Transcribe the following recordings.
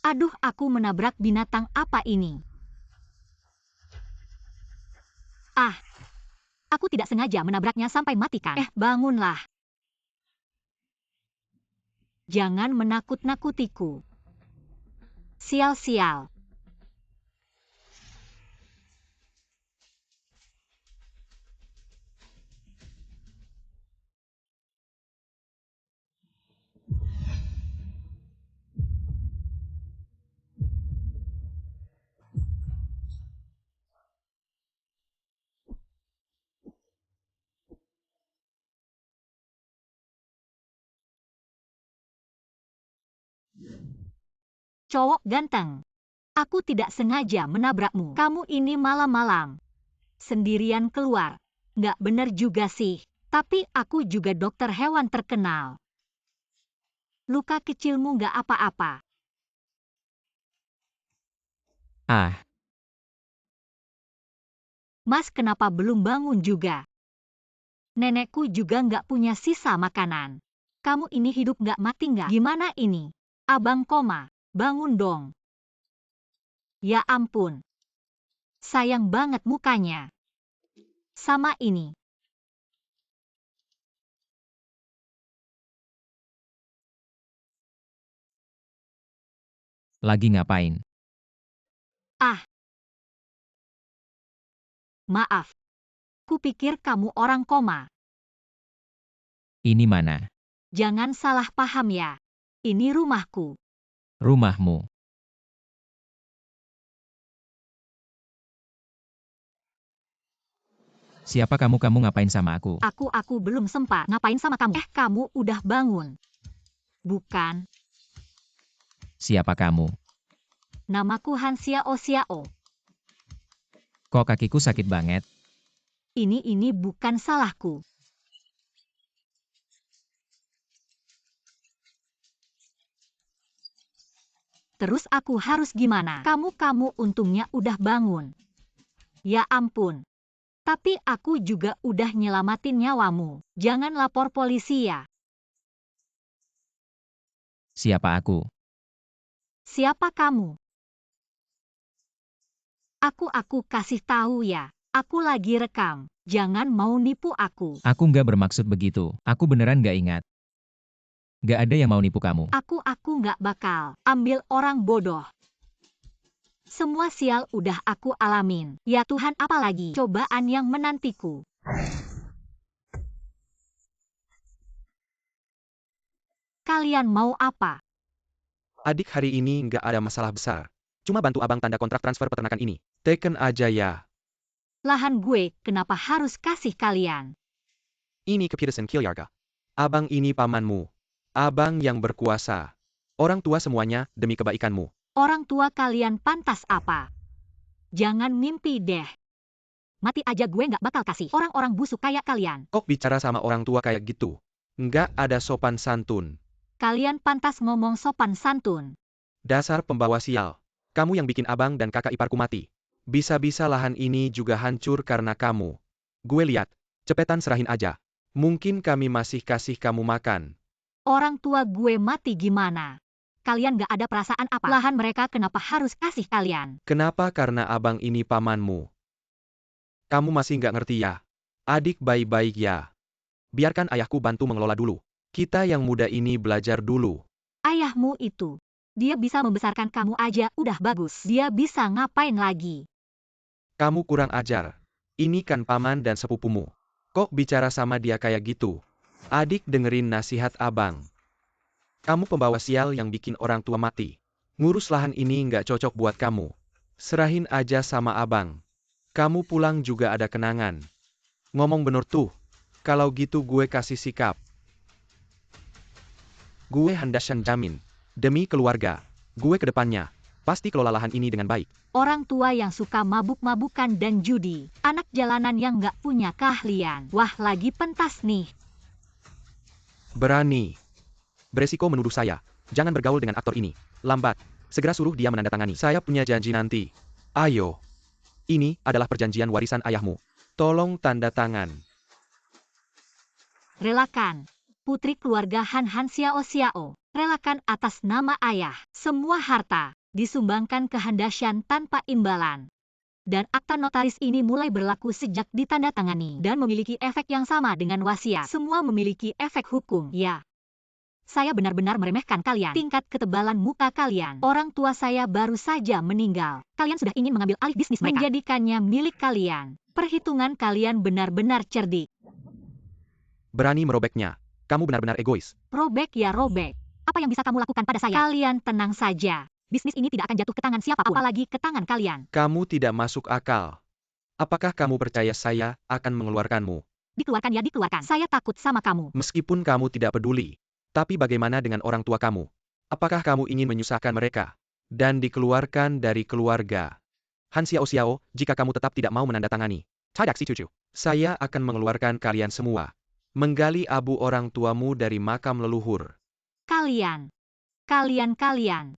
Aduh, aku menabrak binatang apa ini? Ah, aku tidak sengaja menabraknya sampai mati kan? Bangunlah. Jangan menakut-nakutiku. Sial-sial. Cowok ganteng. Aku tidak sengaja menabrakmu. Kamu ini malam-malam sendirian keluar. Nggak bener juga sih. Tapi aku juga dokter hewan terkenal. Luka kecilmu nggak apa-apa. Ah, Mas, kenapa belum bangun juga? Nenekku juga nggak punya sisa makanan. Kamu ini hidup nggak mati nggak? Gimana ini? Abang koma. Bangun dong. Ya ampun. Sayang banget mukanya. Sama ini. lagi ngapain? Ah, maaf. Kupikir kamu orang koma. Ini mana? Jangan salah paham ya. Ini rumahku. Rumahmu. Siapa kamu? Kamu ngapain sama aku? Aku belum sempat ngapain sama kamu. Kamu udah bangun. Bukan. Siapa kamu? Namaku Hansiao Siao. Kok kakiku sakit banget? Ini bukan salahku. Terus aku harus gimana? Kamu untungnya udah bangun. Ya ampun. Tapi aku juga udah nyelamatin nyawamu. Jangan lapor polisi ya. Siapa aku? Siapa kamu? Aku kasih tahu ya. Aku lagi rekam. Jangan mau nipu aku. Aku nggak bermaksud begitu. Aku beneran nggak ingat. Nggak ada yang mau nipu kamu. Aku nggak bakal ambil orang bodoh. Semua sial udah aku alamin. Ya Tuhan, apalagi cobaan yang menantiku. Kalian mau apa? Adik, hari ini nggak ada masalah besar. Cuma bantu abang tanda kontrak transfer peternakan ini. Teken aja ya. Lahan gue, kenapa harus kasih kalian? Ini keputusan keluarga. Abang ini pamanmu. Abang yang berkuasa. Orang tua semuanya demi kebaikanmu. Orang tua kalian pantas apa? Jangan mimpi deh. Mati aja gue nggak bakal kasih orang-orang busuk kayak kalian. Kok bicara sama orang tua kayak gitu? Nggak ada sopan santun. Kalian pantas ngomong sopan santun. Dasar pembawa sial. Kamu yang bikin abang dan kakak iparku mati. Bisa-bisa lahan ini juga hancur karena kamu. Gue lihat, cepetan serahin aja. Mungkin kami masih kasih kamu makan. Orang tua gue mati gimana? Kalian gak ada perasaan apa? Lahan mereka kenapa harus kasih kalian? Kenapa? Karena abang ini pamanmu. Kamu masih nggak ngerti ya? Adik baik-baik ya. Biarkan ayahku bantu mengelola dulu. Kita yang muda ini belajar dulu. Ayahmu itu. Dia bisa membesarkan kamu aja udah bagus. Dia bisa ngapain lagi? Kamu kurang ajar. Ini kan paman dan sepupumu. Kok bicara sama dia kayak gitu? Adik, dengerin nasihat abang. Kamu pembawa sial yang bikin orang tua mati. Ngurus lahan ini nggak cocok buat kamu. Serahin aja sama abang. Kamu pulang juga ada kenangan. Ngomong bener tuh. Kalau gitu gue kasih sikap. Gue hendasan jamin. Demi keluarga. Gue ke depannya. Pasti kelola lahan ini dengan baik. Orang tua yang suka mabuk-mabukan dan judi. Anak jalanan yang gak punya keahlian. Wah, lagi pentas nih. Berani. Beresiko menuduh saya. Jangan bergaul dengan aktor ini. Lambat. Segera suruh dia menandatangani. Saya punya janji nanti. Ayo. Ini adalah perjanjian warisan ayahmu. Tolong tanda tangan. Relakan. putri keluarga Han Xiao Xiao, relakan atas nama ayah. Semua harta disumbangkan ke Han Dashan tanpa imbalan. Dan akta notaris ini mulai berlaku sejak ditandatangani dan memiliki efek yang sama dengan wasiat. Semua memiliki efek hukum, ya. Saya benar-benar meremehkan kalian. Tingkat ketebalan muka kalian. Orang tua saya baru saja meninggal. Kalian sudah ingin mengambil alih bisnis mereka. Menjadikannya milik kalian. Perhitungan kalian benar-benar cerdik. Berani merobeknya. Kamu benar-benar egois. Robek ya robek. Apa yang bisa kamu lakukan pada saya? Kalian tenang saja. Bisnis ini tidak akan jatuh ke tangan siapapun, apalagi ke tangan kalian. Kamu tidak masuk akal. Apakah kamu percaya saya akan mengeluarkanmu? Dikeluarkan ya dikeluarkan. Saya takut sama kamu. Meskipun kamu tidak peduli. Tapi bagaimana dengan orang tua kamu? Apakah kamu ingin menyusahkan mereka? Dan dikeluarkan dari keluarga? Han Xiao Xiao, jika kamu tetap tidak mau menandatangani. Tidak si cucu. Saya akan mengeluarkan kalian semua. Menggali abu orang tuamu dari makam leluhur. Kalian,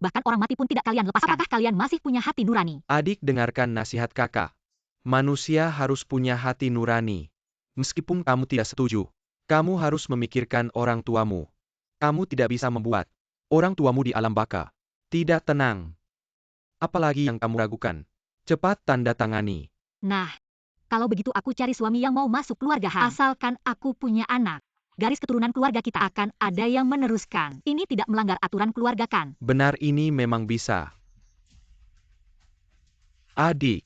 bahkan orang mati pun tidak kalian lepaskan. Apakah kalian masih punya hati nurani? Adik, dengarkan nasihat kakak. Manusia harus punya hati nurani. Meskipun kamu tidak setuju, kamu harus memikirkan orang tuamu. Kamu tidak bisa membuat orang tuamu di alam baka tidak tenang. Apalagi yang kamu ragukan. Cepat tanda tangani. Nah, kalau begitu aku cari suami yang mau masuk keluarga Han. Asalkan aku punya anak. Garis keturunan keluarga kita akan ada yang meneruskan. Ini tidak melanggar aturan keluarga kan? Benar, ini memang bisa. Adik,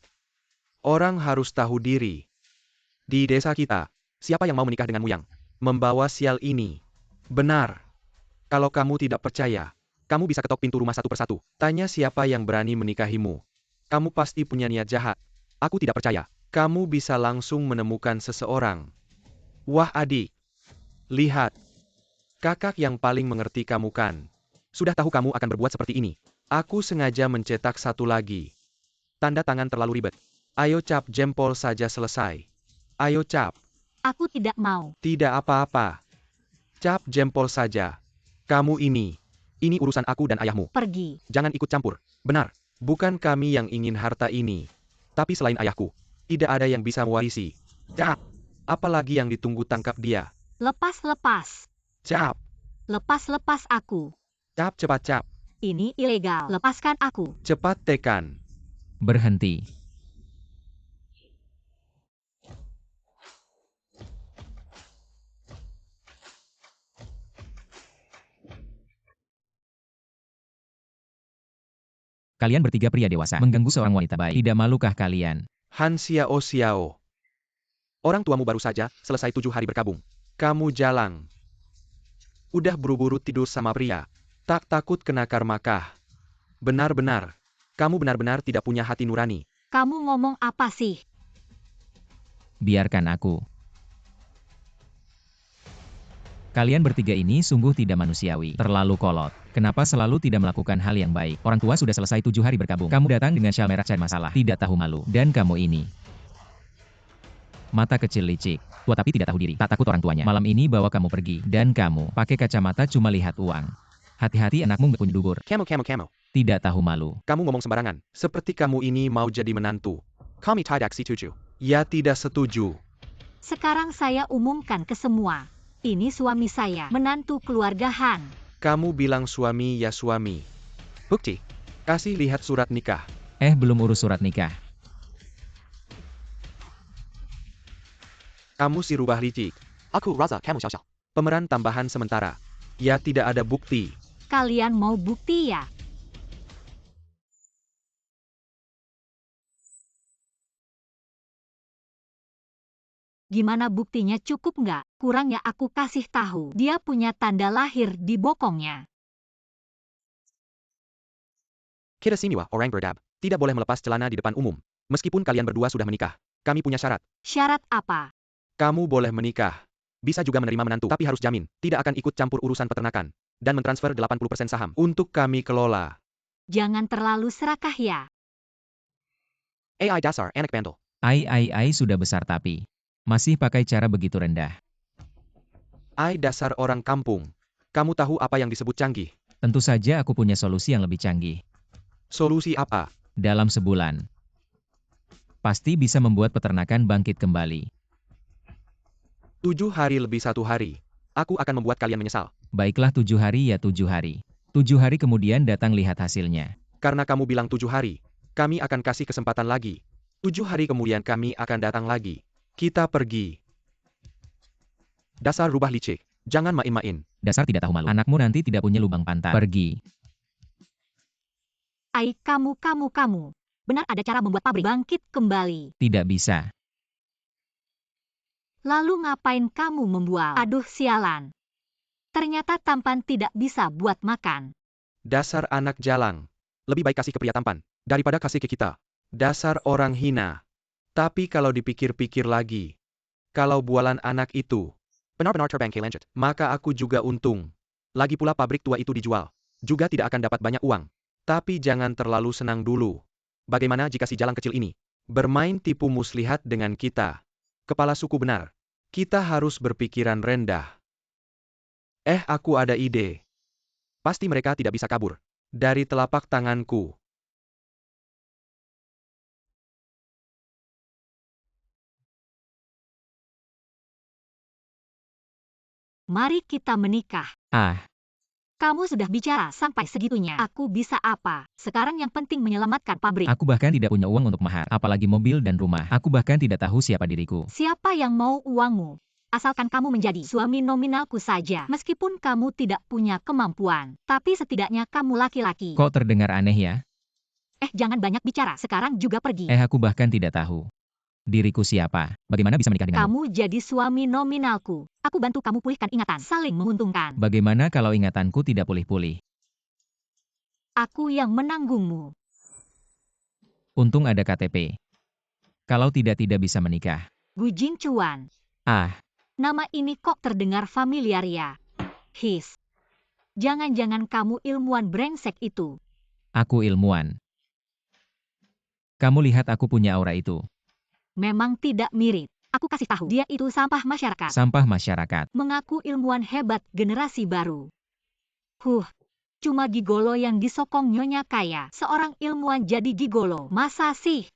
orang harus tahu diri. Di desa kita, siapa yang mau menikah denganmu yang membawa sial ini? Benar. Kalau kamu tidak percaya, kamu bisa ketok pintu rumah satu persatu. Tanya siapa yang berani menikahimu. Kamu pasti punya niat jahat. Aku tidak percaya. Kamu bisa langsung menemukan seseorang. Wah adik. Lihat. Kakak yang paling mengerti kamu kan. Sudah tahu kamu akan berbuat seperti ini. Aku sengaja mencetak satu lagi. Tanda tangan terlalu ribet. Ayo cap jempol saja selesai. Ayo cap. Aku tidak mau. Tidak apa-apa. Cap jempol saja. Kamu ini urusan aku dan ayahmu. Pergi. Jangan ikut campur. Benar. Bukan kami yang ingin harta ini. Tapi selain ayahku, tidak ada yang bisa mewarisi. Cap. Apalagi yang ditunggu, tangkap dia. Lepas. Cap. Lepas aku. Cap, cepat cap. Ini ilegal. Lepaskan aku. Cepat tekan. Berhenti. Kalian bertiga pria dewasa mengganggu seorang wanita baik. Tidak malukah kalian? Han Xiao Xiao. Orang tuamu baru saja selesai 7 hari berkabung. Kamu jalang. Udah buru-buru tidur sama pria. Tak takut kena karmakah? Benar-benar. Kamu benar-benar tidak punya hati nurani. Kamu ngomong apa sih? Biarkan aku. Kalian bertiga ini sungguh tidak manusiawi. Terlalu kolot. Kenapa selalu tidak melakukan hal yang baik? Orang tua sudah selesai 7 hari berkabung. Kamu datang dengan syal merah cari masalah. Tidak tahu malu. Dan kamu ini. Mata kecil licik. Tua tapi tidak tahu diri. Tak takut orang tuanya. Malam ini bawa kamu pergi. Dan kamu pakai kacamata cuma lihat uang. Hati-hati anakmu nggak punya dubur. Kamu. Tidak tahu malu. Kamu ngomong sembarangan. Seperti kamu ini mau jadi menantu. Kami tidak setuju. Ya tidak setuju. Sekarang saya umumkan ke semua. Ini suami saya, menantu keluarga Han. Kamu bilang suami ya suami. Bukti. Kasih lihat surat nikah. Belum urus surat nikah. Kamu si rubah licik. Aku Raza, kamu Xiao Xiao. Pemeran tambahan sementara. Ya tidak ada bukti. Kalian mau bukti ya? Gimana buktinya, cukup nggak? Kurang ya, aku kasih tahu. Dia punya tanda lahir di bokongnya. Kita sini wah orang berdab. Tidak boleh melepas celana di depan umum. Meskipun kalian berdua sudah menikah. Kami punya syarat. Syarat apa? Kamu boleh menikah. Bisa juga menerima menantu. Tapi harus jamin. Tidak akan ikut campur urusan peternakan. Dan mentransfer 80% saham. Untuk kami kelola. Jangan terlalu serakah ya. AI dasar anak bandel. Ai sudah besar tapi masih pakai cara begitu rendah. AI dasar orang kampung. Kamu tahu apa yang disebut canggih? Tentu saja aku punya solusi yang lebih canggih. Solusi apa? Dalam sebulan. Pasti bisa membuat peternakan bangkit kembali. 7 hari lebih 1 hari. Aku akan membuat kalian menyesal. Baiklah 7 hari ya 7 hari. 7 hari kemudian datang lihat hasilnya. Karena kamu bilang 7 hari, kami akan kasih kesempatan lagi. 7 hari kemudian kami akan datang lagi. Kita pergi. Dasar rubah licik. Jangan main-main. Dasar tidak tahu malu. Anakmu nanti tidak punya lubang pantat. Pergi. Ai, kamu. Benar ada cara membuat pabrik bangkit kembali. Tidak bisa. Lalu ngapain kamu membual? Aduh sialan. Ternyata tampan tidak bisa buat makan. Dasar anak jalang. Lebih baik kasih ke pria tampan, daripada kasih ke kita. Dasar orang hina. Tapi kalau dipikir-pikir lagi, kalau bualan anak itu, benar-benar terbangkai lanjut, maka aku juga untung. Lagi pula pabrik tua itu dijual, juga tidak akan dapat banyak uang. Tapi jangan terlalu senang dulu. Bagaimana jika si jalang kecil ini bermain tipu muslihat dengan kita? Kepala suku benar. Kita harus berpikiran rendah. Aku ada ide. Pasti mereka tidak bisa kabur dari telapak tanganku. Mari kita menikah. Ah, Kamu sudah bicara sampai segitunya. Aku bisa apa? Sekarang yang penting menyelamatkan pabrik. aku bahkan tidak punya uang untuk mahar, apalagi mobil dan rumah. Aku bahkan tidak tahu siapa diriku. Siapa yang mau uangmu? Asalkan kamu menjadi suami nominalku saja. Meskipun kamu tidak punya kemampuan, tapi setidaknya kamu laki-laki. Kok terdengar aneh ya? Jangan banyak bicara. Sekarang juga pergi. Aku bahkan tidak tahu. Diriku siapa? Bagaimana bisa menikah denganmu? Kamu jadi suami nominalku. Aku bantu kamu pulihkan ingatan. Saling menguntungkan. Bagaimana kalau ingatanku tidak pulih-pulih? Aku yang menanggungmu. Untung ada KTP. Kalau tidak bisa menikah. Gu Jingcuan. Ah, Nama ini kok terdengar familiar ya? His. Jangan-jangan kamu ilmuwan brengsek itu. aku ilmuwan. Kamu lihat aku punya aura itu. Memang tidak mirip. Aku kasih tahu, dia itu sampah masyarakat. Sampah masyarakat. Mengaku ilmuwan hebat generasi baru. Cuma gigolo yang disokong nyonya kaya. Seorang ilmuwan jadi gigolo. Masa sih?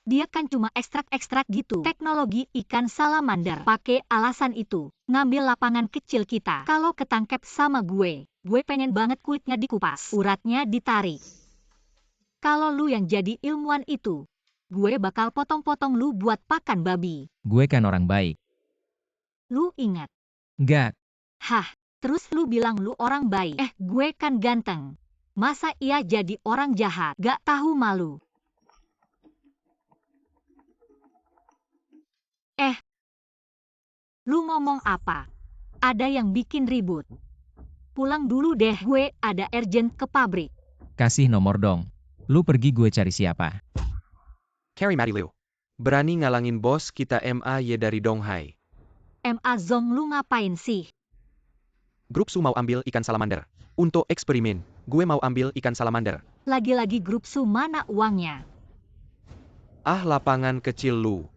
Dia kan cuma ekstrak-ekstrak gitu. Teknologi ikan salamander. Pakai alasan itu. Ngambil lapangan kecil kita. Kalau ketangkep sama gue pengen banget kulitnya dikupas. Uratnya ditarik. Kalau lu yang jadi ilmuwan itu, gue bakal potong-potong lu buat pakan babi. Gue kan orang baik. Lu ingat? Gak. Terus lu bilang lu orang baik. Gue kan ganteng. Masa ia jadi orang jahat? Gak tahu malu. Lu ngomong apa? Ada yang bikin ribut. Pulang dulu deh, gue ada urgent ke pabrik. Kasih nomor dong. Lu pergi gue cari siapa. Carrie Matty Liu. Berani ngalangin bos kita MAY dari Donghai. Ma Zong lu ngapain sih? Grup Su mau ambil ikan salamander. Untuk eksperimen, gue mau ambil ikan salamander. Lagi-lagi grup Su mana uangnya? Lapangan kecil lu.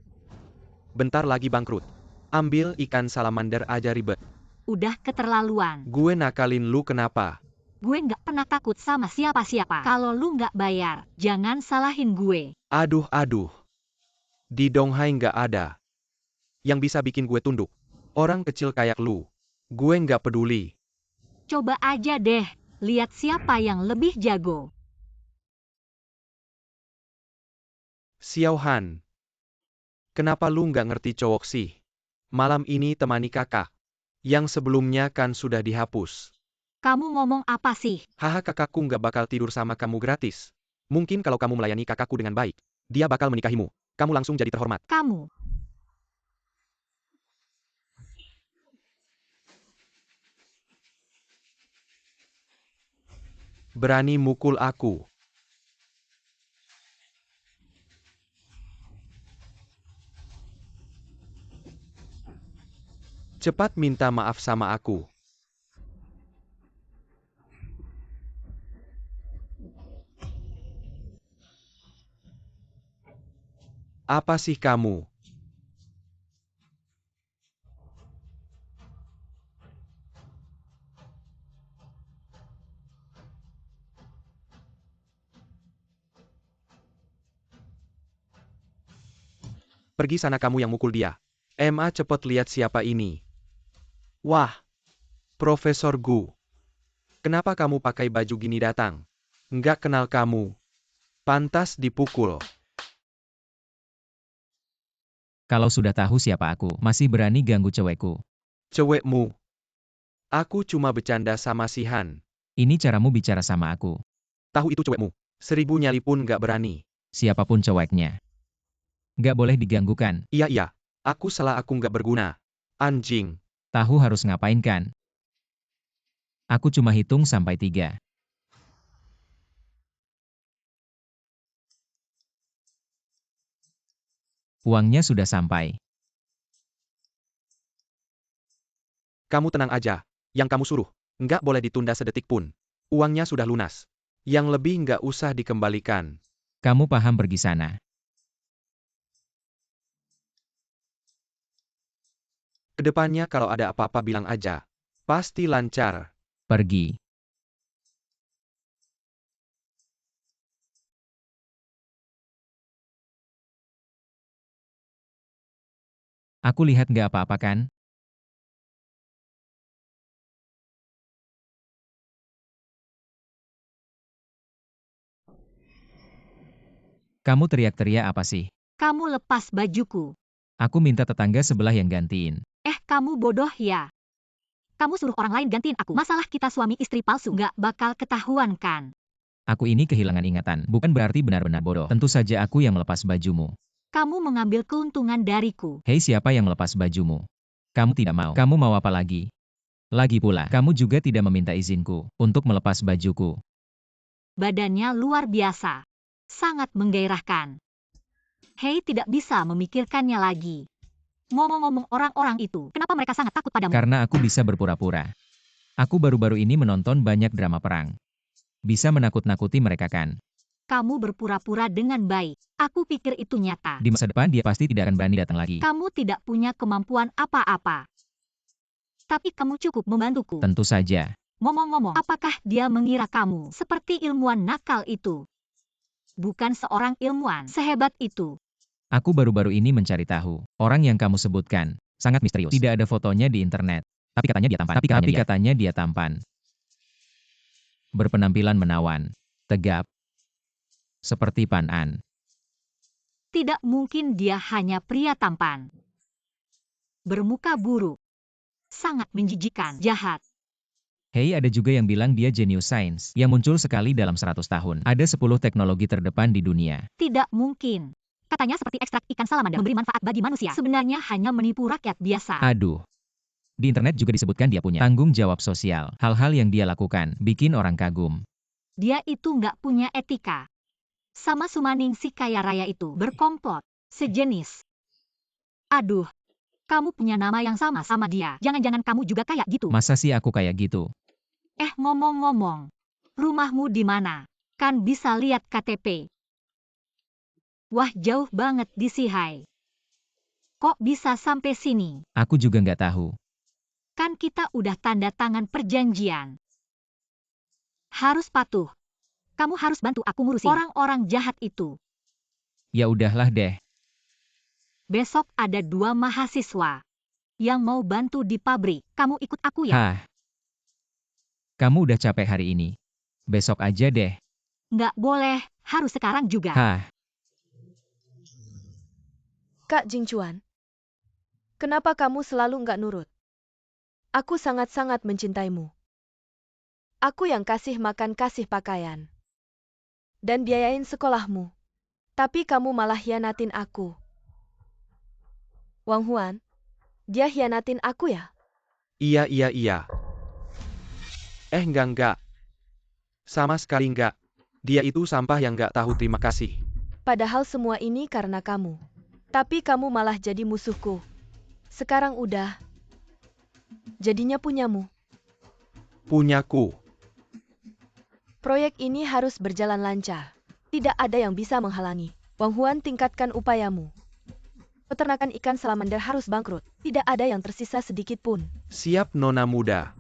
Bentar lagi bangkrut. Ambil ikan salamander aja ribet. Udah keterlaluan. Gue nakalin lu kenapa? Gue nggak pernah takut sama siapa-siapa. Kalau lu nggak bayar, jangan salahin gue. Aduh. Di Donghai nggak ada yang bisa bikin gue tunduk. Orang kecil kayak lu. Gue nggak peduli. Coba aja deh, lihat siapa yang lebih jago. Xiao Han. Kenapa lu nggak ngerti cowok sih? Malam ini temani kakak. Yang sebelumnya kan sudah dihapus. Kamu ngomong apa sih? Kakakku nggak bakal tidur sama kamu gratis. Mungkin kalau kamu melayani kakakku dengan baik, dia bakal menikahimu. Kamu langsung jadi terhormat. Kamu. Berani mukul aku. Cepat minta maaf sama aku. Apa sih kamu? Pergi sana kamu yang mukul dia. Cepet lihat siapa ini. Wah, Profesor Gu. Kenapa kamu pakai baju gini datang? Nggak kenal kamu. Pantas dipukul. Kalau sudah tahu siapa aku, masih berani ganggu cewekku. Cewekmu. Aku cuma bercanda sama si Han. Ini caramu bicara sama aku. Tahu itu cewekmu. 1000 nyali pun nggak berani. Siapapun ceweknya. Nggak boleh diganggukan. Iya. Aku salah, aku nggak berguna. Anjing. Tahu harus ngapain kan? Aku cuma hitung sampai 3. Uangnya sudah sampai. Kamu tenang aja. Yang kamu suruh. Nggak boleh ditunda sedetik pun. Uangnya sudah lunas. Yang lebih nggak usah dikembalikan. Kamu paham, pergi sana. Kedepannya kalau ada apa-apa bilang aja. Pasti lancar. Pergi. Aku lihat nggak apa-apa kan? Kamu teriak-teriak apa sih? Kamu lepas bajuku. Aku minta tetangga sebelah yang gantiin. Kamu bodoh ya. Kamu suruh orang lain gantiin aku. Masalah kita suami istri palsu nggak bakal ketahuan kan? Aku ini kehilangan ingatan, bukan berarti benar-benar bodoh. Tentu saja aku yang melepas bajumu. Kamu mengambil keuntungan dariku. Hei, siapa yang melepas bajumu? Kamu tidak mau. Kamu mau apa lagi? Lagi pula, kamu juga tidak meminta izinku untuk melepas bajuku. Badannya luar biasa. Sangat menggairahkan. Hei, tidak bisa memikirkannya lagi. Ngomong-ngomong orang-orang itu, kenapa mereka sangat takut padamu? Karena aku bisa berpura-pura. Aku baru-baru ini menonton banyak drama perang. Bisa menakut-nakuti mereka kan? Kamu berpura-pura dengan baik. Aku pikir itu nyata. Di masa depan dia pasti tidak akan berani datang lagi. Kamu tidak punya kemampuan apa-apa. Tapi kamu cukup membantuku. Tentu saja. Ngomong-ngomong, apakah dia mengira kamu seperti ilmuwan nakal itu? Bukan seorang ilmuwan sehebat itu. Aku baru-baru ini mencari tahu. Orang yang kamu sebutkan sangat misterius. Tidak ada fotonya di internet. Tapi katanya dia tampan. Tapi katanya dia tampan. Berpenampilan menawan. Tegap. Seperti Pan An. Tidak mungkin dia hanya pria tampan. Bermuka buruk. Sangat menjijikan, jahat. Hei, ada juga yang bilang dia jenius sains, yang muncul sekali dalam 100 tahun. Ada 10 teknologi terdepan di dunia. Tidak mungkin. Katanya seperti ekstrak ikan salamander memberi manfaat bagi manusia. Sebenarnya hanya menipu rakyat biasa. Aduh. Di internet juga disebutkan dia punya tanggung jawab sosial. Hal-hal yang dia lakukan bikin orang kagum. Dia itu nggak punya etika. Sama Sumaning si kaya raya itu berkomplot. Sejenis. Aduh. Kamu punya nama yang sama dia. Jangan-jangan kamu juga kayak gitu. Masa sih aku kayak gitu? Ngomong-ngomong. Rumahmu di mana? Kan bisa lihat KTP. Wah, jauh banget di Sihai. Kok bisa sampai sini? Aku juga nggak tahu. Kan kita udah tanda tangan perjanjian. Harus patuh. Kamu harus bantu aku ngurusin orang-orang jahat itu. Ya udahlah deh. Besok ada 2 mahasiswa yang mau bantu di pabrik. Kamu ikut aku ya? Hah. Kamu udah capek hari ini. Besok aja deh. Nggak boleh, harus sekarang juga. Hah. Kak Jingchuan, kenapa kamu selalu nggak nurut? Aku sangat-sangat mencintaimu. Aku yang kasih makan, kasih pakaian. Dan biayain sekolahmu. Tapi kamu malah hianatin aku. Wang Huan, dia hianatin aku ya? Iya. Enggak. Sama sekali enggak. Dia itu sampah yang enggak tahu terima kasih. Padahal semua ini karena kamu. Tapi kamu malah jadi musuhku. Sekarang udah. Jadinya punyamu. Punyaku. Proyek ini harus berjalan lancar. Tidak ada yang bisa menghalangi. Wang Huan, tingkatkan upayamu. Peternakan ikan salamander harus bangkrut. Tidak ada yang tersisa sedikit pun. Siap, Nona muda.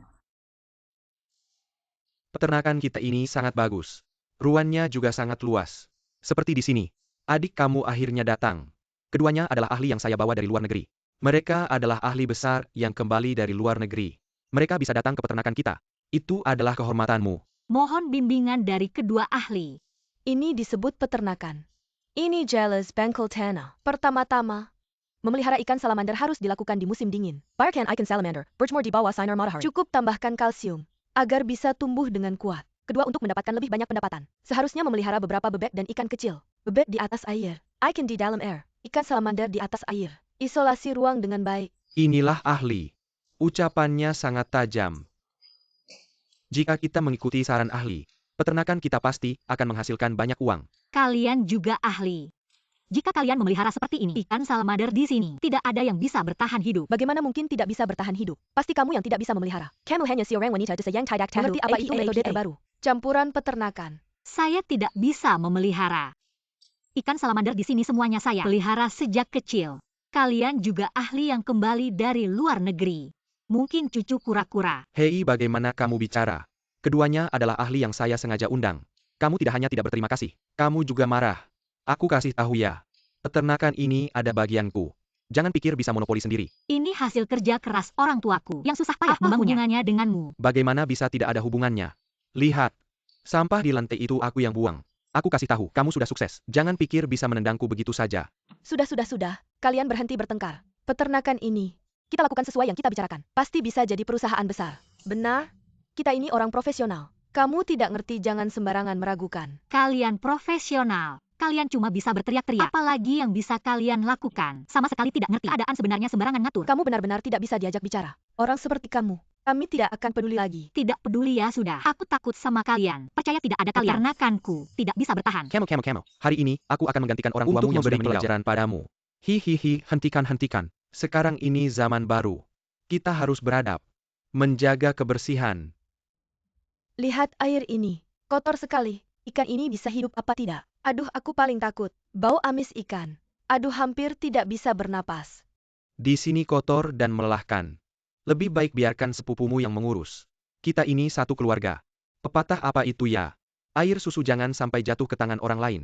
Peternakan kita ini sangat bagus. Ruannya juga sangat luas. Seperti di sini. Adik kamu akhirnya datang. Keduanya adalah ahli yang saya bawa dari luar negeri. Mereka adalah ahli besar yang kembali dari luar negeri. Mereka bisa datang ke peternakan kita. Itu adalah kehormatanmu. Mohon bimbingan dari kedua ahli. Ini disebut peternakan. Ini jealous bangkal tanah. Pertama-tama, memelihara ikan salamander harus dilakukan di musim dingin. Biarkan ikan salamander berjemur di bawah sinar matahari. Cukup tambahkan kalsium agar bisa tumbuh dengan kuat. Kedua, untuk mendapatkan lebih banyak pendapatan, seharusnya memelihara beberapa bebek dan ikan kecil. Bebek di atas air, ikan di dalam air, ikan salamander di atas air. Isolasi ruang dengan baik. Inilah ahli. Ucapannya sangat tajam. Jika kita mengikuti saran ahli, peternakan kita pasti akan menghasilkan banyak uang. Kalian juga ahli. Jika kalian memelihara seperti ini, ikan salamander di sini, tidak ada yang bisa bertahan hidup. Bagaimana mungkin tidak bisa bertahan hidup? Pasti kamu yang tidak bisa memelihara. Kamu hanya seorang wanita desa yang tidak tahu mengerti apa itu metode terbaru. Campuran peternakan. Saya tidak bisa memelihara. Ikan salamander di sini semuanya saya pelihara sejak kecil. Kalian juga ahli yang kembali dari luar negeri. Mungkin cucu kura-kura. Hei, bagaimana kamu bicara? Keduanya adalah ahli yang saya sengaja undang. Kamu tidak hanya tidak berterima kasih, kamu juga marah. Aku kasih tahu ya. Peternakan ini ada bagianku. Jangan pikir bisa monopoli sendiri. Ini hasil kerja keras orang tuaku yang susah payah membangunnya. Hubungannya denganmu? Bagaimana bisa tidak ada hubungannya? Lihat. Sampah di lantai itu aku yang buang. Aku kasih tahu, kamu sudah sukses. Jangan pikir bisa menendangku begitu saja. Sudah. Kalian berhenti bertengkar. Peternakan ini, kita lakukan sesuai yang kita bicarakan. Pasti bisa jadi perusahaan besar. Benar? Kita ini orang profesional. Kamu tidak ngerti, jangan sembarangan meragukan. Kalian profesional. Kalian cuma bisa berteriak-teriak. Apalagi yang bisa kalian lakukan? Sama sekali tidak ngerti keadaan sebenarnya, sembarangan ngatur. Kamu benar-benar tidak bisa diajak bicara. Orang seperti kamu, kami tidak akan peduli lagi. Tidak peduli ya sudah. Aku takut sama kalian. Percaya tidak ada kalian. Peternakanku tidak bisa bertahan. Kemo. Hari ini, aku akan menggantikan orang tuamu yang sudah meninggal. Pelajaran padamu. Hihihi, hentikan. Sekarang ini zaman baru. Kita harus beradab. Menjaga kebersihan. Lihat air ini. Kotor sekali. Ikan ini bisa hidup apa tidak? Aduh, aku paling takut. Bau amis ikan. Aduh, hampir tidak bisa bernapas. Di sini kotor dan melelahkan. Lebih baik biarkan sepupumu yang mengurus. Kita ini satu keluarga. Pepatah apa itu ya? Air susu jangan sampai jatuh ke tangan orang lain.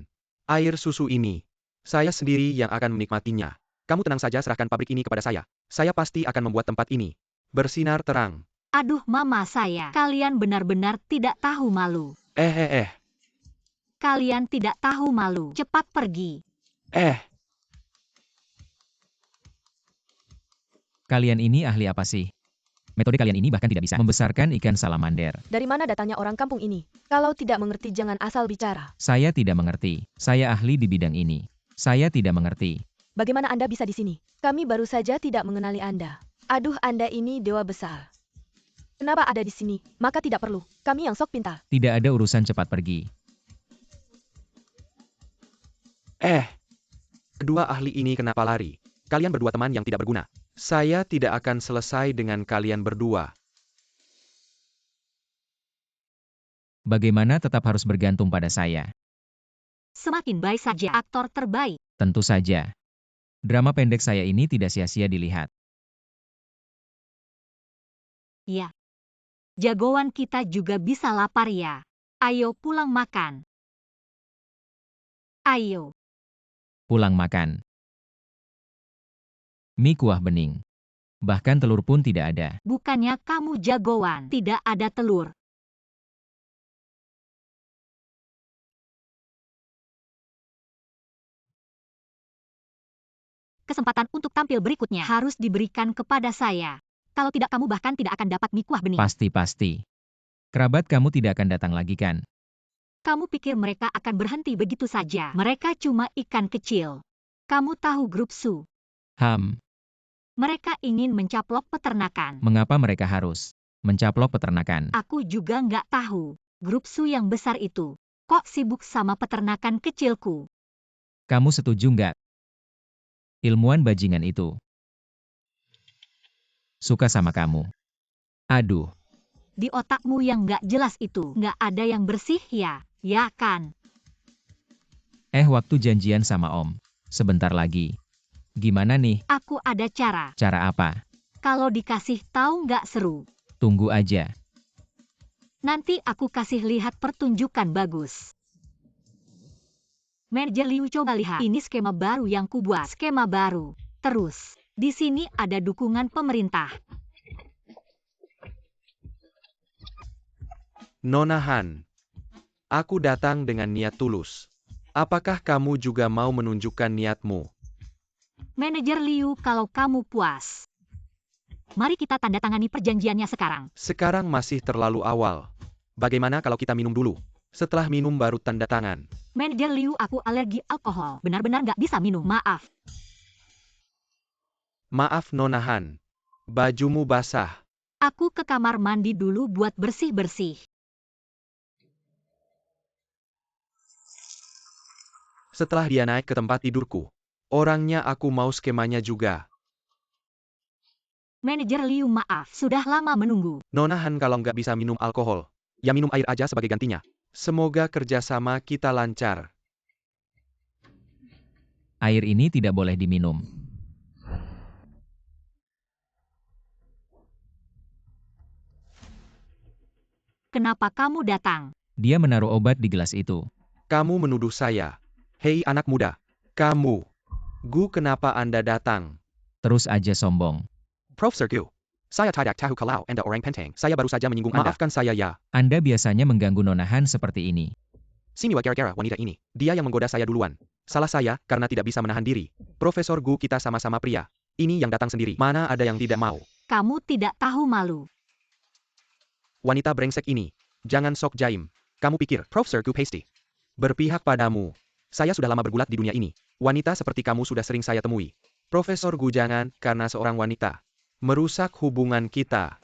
Air susu ini, saya sendiri yang akan menikmatinya. Kamu tenang saja, serahkan pabrik ini kepada saya. Saya pasti akan membuat tempat ini bersinar terang. Aduh mama saya, kalian benar-benar tidak tahu malu. Kalian tidak tahu malu, cepat pergi. Kalian ini ahli apa sih? Metode kalian ini bahkan tidak bisa membesarkan ikan salamander. Dari mana datangnya orang kampung ini? Kalau tidak mengerti jangan asal bicara. Saya tidak mengerti. Saya ahli di bidang ini. Saya tidak mengerti. Bagaimana Anda bisa di sini? Kami baru saja tidak mengenali Anda. Aduh, Anda ini dewa besar. Kenapa ada di sini? Maka tidak perlu. Kami yang sok pintar. Tidak ada urusan, cepat pergi. Kedua ahli ini kenapa lari? Kalian berdua teman yang tidak berguna. Saya tidak akan selesai dengan kalian berdua. Bagaimana tetap harus bergantung pada saya? Semakin baik saja, aktor terbaik. Tentu saja. Drama pendek saya ini tidak sia-sia dilihat. Ya. Jagoan kita juga bisa lapar ya. Ayo pulang makan. Ayo. Pulang makan. Mie kuah bening. Bahkan telur pun tidak ada. Bukannya kamu jagoan, tidak ada telur. Kesempatan untuk tampil berikutnya harus diberikan kepada saya. Kalau tidak, kamu bahkan tidak akan dapat mie kuah bening. Pasti. Kerabat kamu tidak akan datang lagi kan? Kamu pikir mereka akan berhenti begitu saja? Mereka cuma ikan kecil. Kamu tahu grup Su? Mereka ingin mencaplok peternakan. Mengapa mereka harus mencaplok peternakan? Aku juga nggak tahu. Grup Su yang besar itu kok sibuk sama peternakan kecilku. Kamu setuju nggak? Ilmuwan bajingan itu suka sama kamu. Aduh. Di otakmu yang nggak jelas itu nggak ada yang bersih ya kan? Waktu janjian sama Om. Sebentar lagi. Gimana nih? Aku ada cara. Cara apa? Kalau dikasih tahu nggak seru. Tunggu aja. Nanti aku kasih lihat pertunjukan bagus. Manajer Liu, coba lihat. Ini skema baru yang kubuat. Skema baru. Terus, Di sini ada dukungan pemerintah. Nona Han, aku datang dengan niat tulus. Apakah kamu juga mau menunjukkan niatmu? Manajer Liu, kalau kamu puas. Mari kita tanda tangani perjanjiannya sekarang. Sekarang masih terlalu awal. Bagaimana kalau kita minum dulu? Setelah minum baru tanda tangan. Manajer Liu, aku alergi alkohol. Benar-benar nggak bisa minum, maaf. Maaf Nona Han. Bajumu basah. Aku ke kamar mandi dulu buat bersih-bersih. Setelah dia naik ke tempat tidurku. Orangnya aku mau skemanya juga. Manajer Liu, maaf, sudah lama menunggu. Nona Han, kalau nggak bisa minum alkohol, ya minum air aja sebagai gantinya. Semoga kerjasama kita lancar. Air ini tidak boleh diminum. Kenapa kamu datang? Dia menaruh obat di gelas itu. Kamu menuduh saya. Hei anak muda. Kamu. Gu, kenapa Anda datang? Terus aja sombong. Profesor Gu. Saya tidak tahu kalau Anda orang penting. Saya baru saja menyinggung Anda. Maafkan saya ya. Anda biasanya mengganggu Nona Han seperti ini. Sini gara-gara wanita ini. Dia yang menggoda saya duluan. Salah saya, karena tidak bisa menahan diri. Profesor Gu, kita sama-sama pria. Ini yang datang sendiri. Mana ada yang tidak mau? Kamu tidak tahu malu. Wanita brengsek ini. Jangan sok jaim. Kamu pikir Profesor Gu pasti berpihak padamu. Saya sudah lama bergulat di dunia ini. Wanita seperti kamu sudah sering saya temui. Profesor Gu, jangan, karena seorang wanita merusak hubungan kita.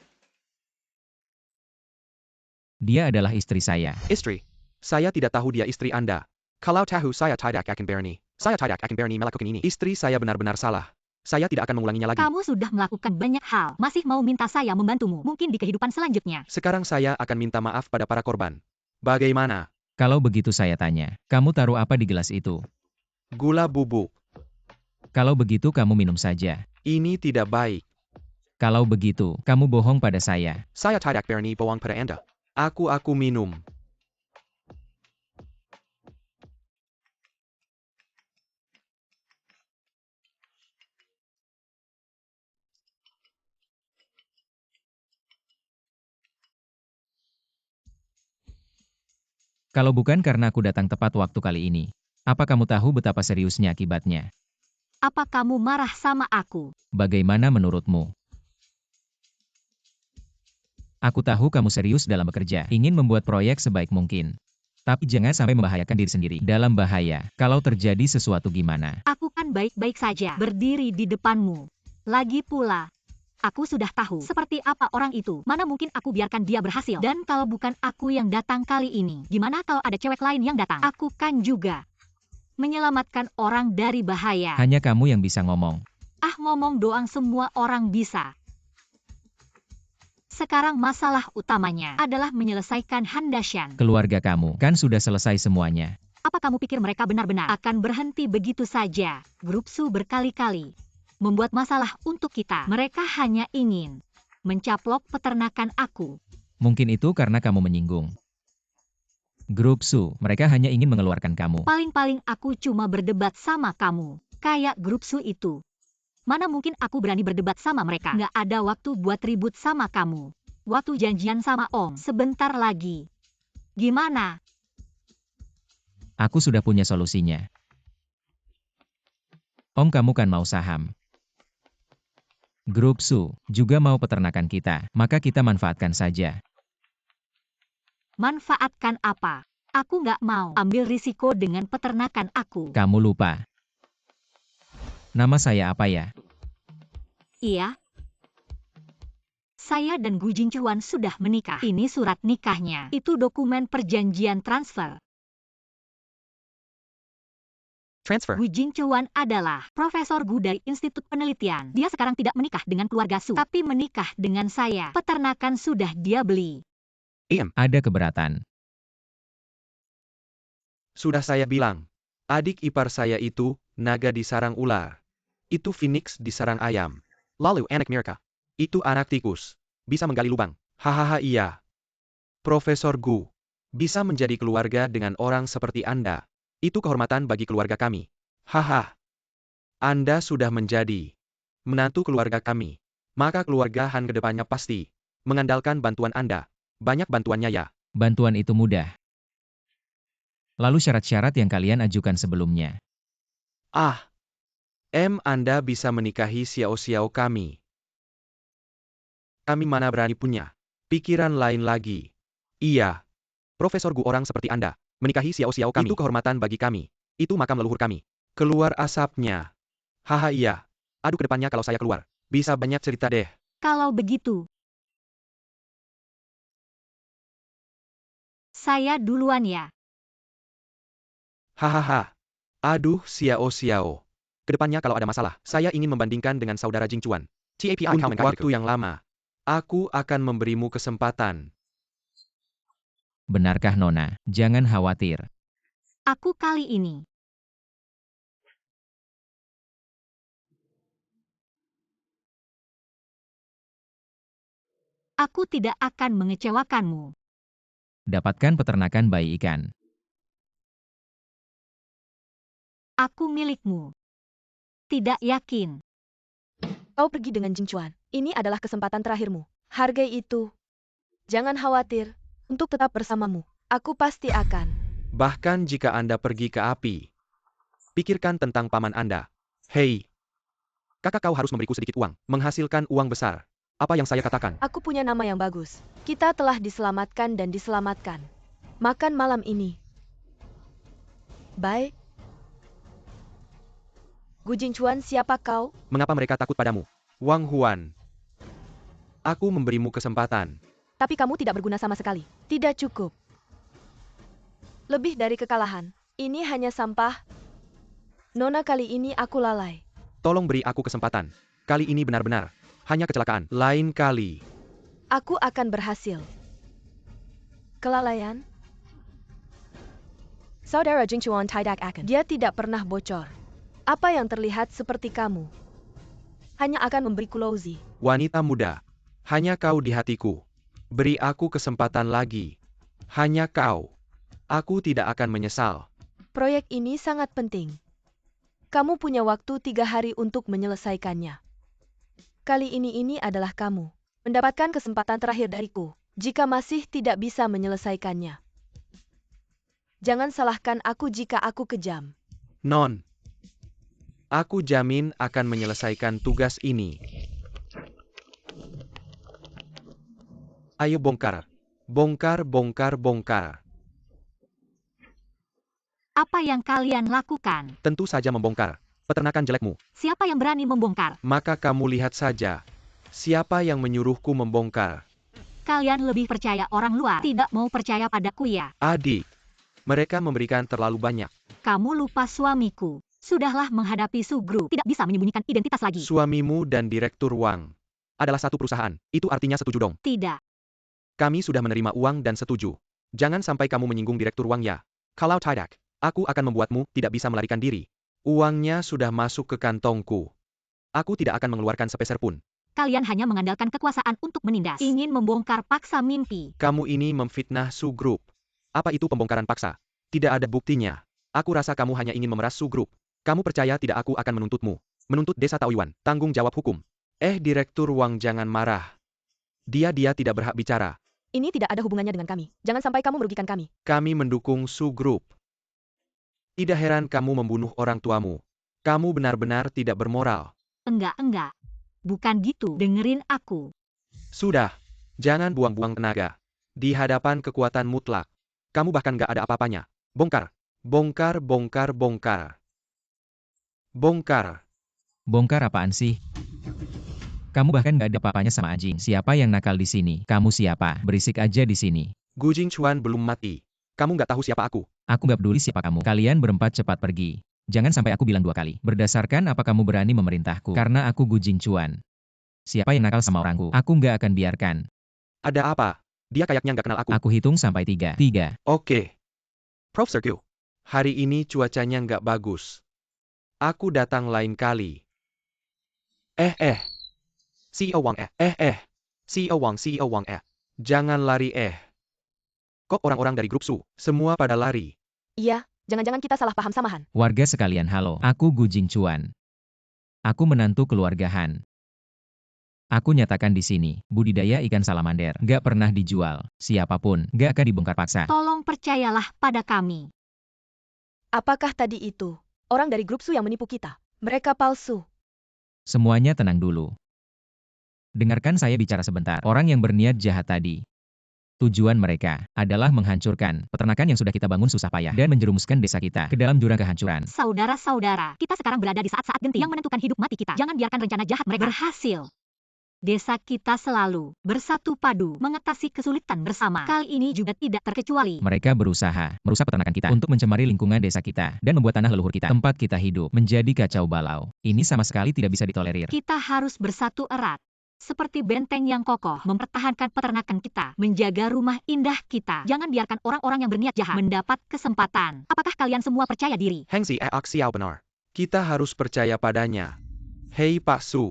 Dia adalah istri saya. Istri? Saya tidak tahu dia istri Anda. Kalau tahu, saya tidak akan berani. Saya tidak akan berani melakukan ini. Istri saya benar-benar salah. Saya tidak akan mengulanginya lagi. Kamu sudah melakukan banyak hal, masih mau minta saya membantumu, mungkin di kehidupan selanjutnya. Sekarang saya akan minta maaf pada para korban. Bagaimana? Kalau begitu saya tanya, kamu taruh apa di gelas itu? Gula bubuk. Kalau begitu kamu minum saja. Ini tidak baik. Kalau begitu, kamu bohong pada saya. Saya tidak berani bohong pada Anda. Aku minum. Kalau bukan karena aku datang tepat waktu kali ini, apa kamu tahu betapa seriusnya akibatnya? Apa kamu marah sama aku? Bagaimana menurutmu? Aku tahu kamu serius dalam bekerja, ingin membuat proyek sebaik mungkin. Tapi jangan sampai membahayakan diri sendiri. Dalam bahaya, kalau terjadi sesuatu gimana? Aku kan baik-baik saja, berdiri di depanmu. Lagi pula, aku sudah tahu seperti apa orang itu. Mana mungkin aku biarkan dia berhasil. Dan kalau bukan aku yang datang kali ini, gimana kalau ada cewek lain yang datang? Aku kan juga menyelamatkan orang dari bahaya. Hanya kamu yang bisa ngomong. Ah, ngomong doang semua orang bisa. Sekarang masalah utamanya adalah menyelesaikan Handashan. Keluarga kamu kan sudah selesai semuanya. Apa kamu pikir mereka benar-benar akan berhenti begitu saja? Grup Su berkali-kali membuat masalah untuk kita. Mereka hanya ingin mencaplok peternakan aku. Mungkin itu karena kamu menyinggung. Grup Su, mereka hanya ingin mengeluarkan kamu. Paling-paling aku cuma berdebat sama kamu. Kayak Grup Su itu. Mana mungkin aku berani berdebat sama mereka? Nggak ada waktu buat ribut sama kamu. Waktu janjian sama Om sebentar lagi. Gimana? Aku sudah punya solusinya. Om, kamu kan mau saham. Grup Su juga mau peternakan kita, maka kita manfaatkan saja. Manfaatkan apa? Aku nggak mau ambil risiko dengan peternakan aku. Kamu lupa. Nama saya apa ya? Iya. Saya dan Gu Jingchuan sudah menikah. Ini surat nikahnya. Itu dokumen perjanjian transfer. Transfer. Gu Jingchuan adalah Profesor Gu dari Institut Penelitian. Dia sekarang tidak menikah dengan keluarga Su, tapi menikah dengan saya. Peternakan sudah dia beli. Ada keberatan. Sudah saya bilang. Adik ipar saya itu, naga di sarang ular. Itu phoenix di sarang ayam. Lalu anak mereka. Itu anak tikus. Bisa menggali lubang. Hahaha iya. Profesor Gu. Bisa menjadi keluarga dengan orang seperti Anda. Itu kehormatan bagi keluarga kami. Haha. Anda sudah menjadi menantu keluarga kami. Maka keluarga Han kedepannya pasti mengandalkan bantuan Anda. Banyak bantuannya ya. Bantuan itu mudah. Lalu syarat-syarat yang kalian ajukan sebelumnya. Ah, Anda bisa menikahi Xiao kami. Kami mana berani punya pikiran lain lagi. Iya, Profesor Gu orang seperti Anda, menikahi Xiao kami. Itu kehormatan bagi kami. Itu makam leluhur kami. Keluar asapnya. Haha iya. Aduh kedepannya kalau saya keluar, bisa banyak cerita deh. Kalau begitu, saya duluan ya. Hahaha. Aduh Xiao. Kedepannya kalau ada masalah, saya ingin membandingkan dengan saudara Jing Chuan. Untuk waktu yang lama, aku akan memberimu kesempatan. Benarkah Nona? Jangan khawatir. Aku kali ini. Aku tidak akan mengecewakanmu. Dapatkan peternakan bayi ikan. Aku milikmu. Tidak yakin. Kau pergi dengan Jing Chuan. Ini adalah kesempatan terakhirmu. Hargai itu. Jangan khawatir. Untuk tetap bersamamu, aku pasti akan. Bahkan jika Anda pergi ke api, pikirkan tentang paman Anda. Hei, kakak kau harus memberiku sedikit uang, menghasilkan uang besar. Apa yang saya katakan? Aku punya nama yang bagus. Kita telah diselamatkan dan diselamatkan. Makan malam ini. Baik. Gu Jingchuan, siapa kau? Mengapa mereka takut padamu? Wang Huan. Aku memberimu kesempatan. Tapi kamu tidak berguna sama sekali. Tidak cukup. Lebih dari kekalahan. Ini hanya sampah. Nona, kali ini aku lalai. Tolong beri aku kesempatan. Kali ini benar-benar. Hanya kecelakaan. Lain kali. Aku akan berhasil. Kelalaian? Saudara Jingchuan tidak akan. Dia tidak pernah bocor. Apa yang terlihat seperti kamu hanya akan memberiku lozi. Wanita muda. Hanya kau di hatiku. Beri aku kesempatan lagi. Hanya kau. Aku tidak akan menyesal. Proyek ini sangat penting. Kamu punya waktu 3 hari untuk menyelesaikannya. Kali ini adalah kamu mendapatkan kesempatan terakhir dariku. Jika masih tidak bisa menyelesaikannya, jangan salahkan aku jika aku kejam. Non. Aku jamin akan menyelesaikan tugas ini. Ayo bongkar. Bongkar. Apa yang kalian lakukan? Tentu saja membongkar. Peternakan jelekmu. Siapa yang berani membongkar? Maka kamu lihat saja. Siapa yang menyuruhku membongkar? Kalian lebih percaya orang luar, tidak mau percaya padaku ya? Adik. Mereka memberikan terlalu banyak. Kamu lupa suamiku. Sudahlah menghadapi Su Group. Tidak bisa menyembunyikan identitas lagi. Suamimu dan Direktur Wang adalah satu perusahaan. Itu artinya setuju dong. Tidak. Kami sudah menerima uang dan setuju. Jangan sampai kamu menyinggung Direktur Wang ya. Kalau tidak, aku akan membuatmu tidak bisa melarikan diri. Uangnya sudah masuk ke kantongku. Aku tidak akan mengeluarkan sepeser pun. Kalian hanya mengandalkan kekuasaan untuk menindas. Ingin membongkar paksa mimpi. Kamu ini memfitnah Su Group. Apa itu pembongkaran paksa? Tidak ada buktinya. Aku rasa kamu hanya ingin memeras Su Group. Kamu percaya tidak aku akan menuntutmu? Menuntut desa Taoyuan, tanggung jawab hukum. Direktur Wang jangan marah. Dia tidak berhak bicara. Ini tidak ada hubungannya dengan kami. Jangan sampai kamu merugikan kami. Kami mendukung Su Group. Tidak heran kamu membunuh orang tuamu. Kamu benar-benar tidak bermoral. Enggak. Bukan gitu. Dengerin aku. Sudah. Jangan buang-buang tenaga. Di hadapan kekuatan mutlak. Kamu bahkan gak ada apa-apanya. Bongkar. Bongkar. Bongkar apaan sih? Kamu bahkan gak ada apa-apanya sama Ajing. Siapa yang nakal di sini? Kamu siapa? Berisik aja di sini. Gu Jingchuan belum mati. Kamu gak tahu siapa aku. Aku gak peduli siapa kamu. Kalian berempat cepat pergi. Jangan sampai aku bilang 2 kali. Berdasarkan apa kamu berani memerintahku? Karena aku Gu Jingchuan. Siapa yang nakal sama orangku? Aku gak akan biarkan. Ada apa? Dia kayaknya gak kenal aku. Aku hitung sampai 3. 3. Oke. Profesor Q. Hari ini cuacanya gak bagus. Aku datang lain kali. CEO Wang CEO Wang Jangan lari Kok orang-orang dari grup Su, semua pada lari. Iya, jangan-jangan kita salah paham samahan. Warga sekalian halo. Aku Gu Jingchuan. Aku menantu keluarga Han. Aku nyatakan di sini, budidaya ikan salamander nggak pernah dijual. Siapapun nggak akan dibongkar paksa. Tolong percayalah pada kami. Apakah tadi itu orang dari grup Su yang menipu kita? Mereka palsu. Semuanya tenang dulu. Dengarkan saya bicara sebentar. Orang yang berniat jahat tadi. Tujuan mereka adalah menghancurkan peternakan yang sudah kita bangun susah payah dan menjerumuskan desa kita ke dalam jurang kehancuran. Saudara-saudara, kita sekarang berada di saat-saat genting yang menentukan hidup mati kita. Jangan biarkan rencana jahat mereka berhasil. Desa kita selalu bersatu padu mengatasi kesulitan bersama. Kali ini juga tidak terkecuali. Mereka berusaha merusak peternakan kita untuk mencemari lingkungan desa kita dan membuat tanah leluhur kita, tempat kita hidup, menjadi kacau balau. Ini sama sekali tidak bisa ditolerir. Kita harus bersatu erat. Seperti benteng yang kokoh, mempertahankan peternakan kita, menjaga rumah indah kita. Jangan biarkan orang-orang yang berniat jahat mendapat kesempatan. Apakah kalian semua percaya diri? Heng Si Eak Xiao benar. Kita harus percaya padanya. Hei Pak Su.